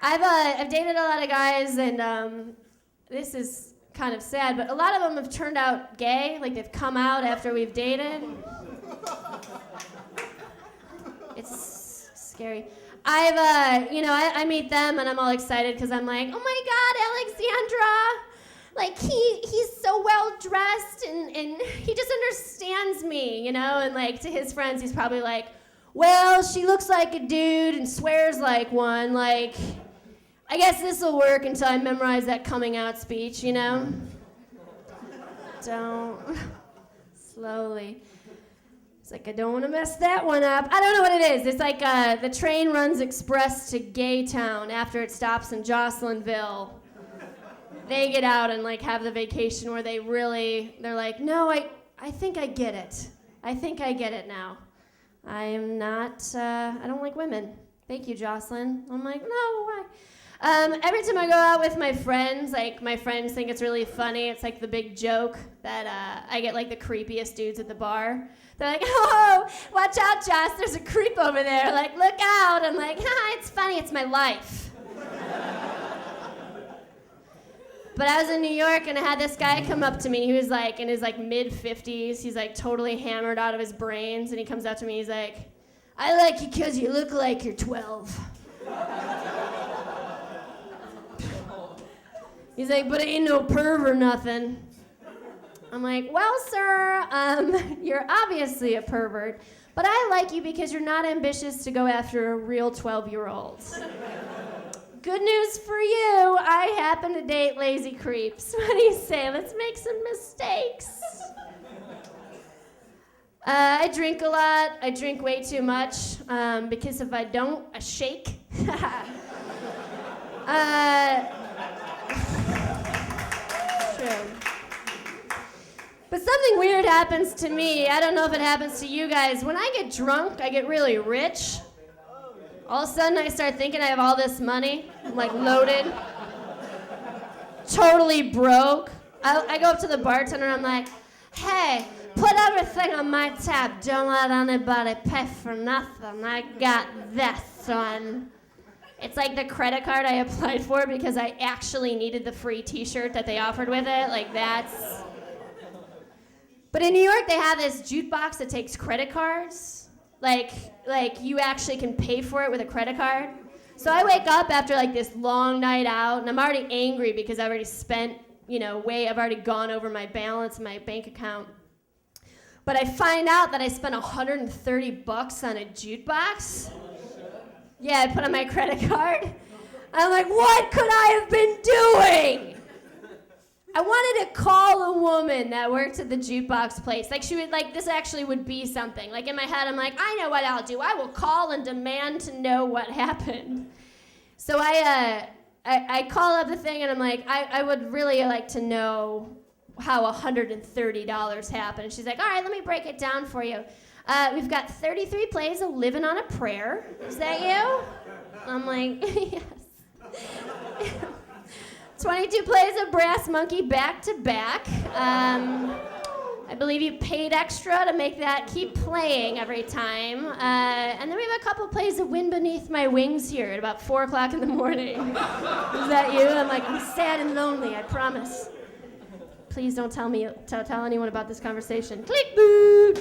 I've dated a lot of guys, and this is kind of sad, but a lot of them have turned out gay, like they've come out after we've dated. It's scary. I meet them and I'm all excited because I'm like, oh my God, Alexandra! Like, he's so well dressed and he just understands me, and like to his friends, he's probably like, well, she looks like a dude and swears like one, like, I guess this will work until I memorize that coming out speech, Don't. Slowly. It's like, I don't want to mess that one up. I don't know what it is. It's like the train runs express to Gay Town after it stops in Jocelynville. They get out and like have the vacation where they're like, no, I think I get it. I think I get it now. I am not, I don't like women. Thank you, Jocelyn. I'm like, no, why? Every time I go out with my friends, like my friends think it's really funny. It's like the big joke that I get like the creepiest dudes at the bar. They're like, oh, watch out, Joss, there's a creep over there. Like, look out. I'm like, it's funny, it's my life. But I was in New York and I had this guy come up to me. He was like in his like mid-50s. He's like totally hammered out of his brains. And he comes up to me, he's like, I like you because you look like you're 12. He's like, but I ain't no perv or nothing. I'm like, well, sir, you're obviously a pervert, but I like you because you're not ambitious to go after a real 12-year-old. Good news for you, I happen to date lazy creeps. What do you say? Let's make some mistakes. I drink a lot. I drink way too much because if I don't, I shake. True. But something weird happens to me. I don't know if it happens to you guys. When I get drunk, I get really rich. All of a sudden, I start thinking I have all this money. I'm like loaded. Totally broke. I go up to the bartender and I'm like, hey, put everything on my tab. Don't let anybody pay for nothing. I got this one. It's like the credit card I applied for because I actually needed the free t-shirt that they offered with it. Like, that's... But in New York, they have this jukebox that takes credit cards. Like you actually can pay for it with a credit card. So I wake up after like this long night out, and I'm already angry because I've already spent, I've already gone over my balance in my bank account. But I find out that I spent $130 on a jukebox. Yeah, I put on my credit card. I'm like, what could I have been doing? I wanted to call a woman that worked at the jukebox place. Like, she would, like, this actually would be something. Like, in my head, I'm like, I know what I'll do. I will call and demand to know what happened. So I call up the thing, and I'm like, I would really like to know how $130 happened. And she's like, all right, let me break it down for you. We've got 33 plays of Living on a Prayer. Is that you? I'm like, yes. 22 plays of Brass Monkey back to back. I believe you paid extra to make that keep playing every time. And then we have a couple plays of Wind Beneath My Wings here at about 4 o'clock in the morning. Is that you? I'm like, I'm sad and lonely, I promise. Please don't tell anyone about this conversation. Click boot!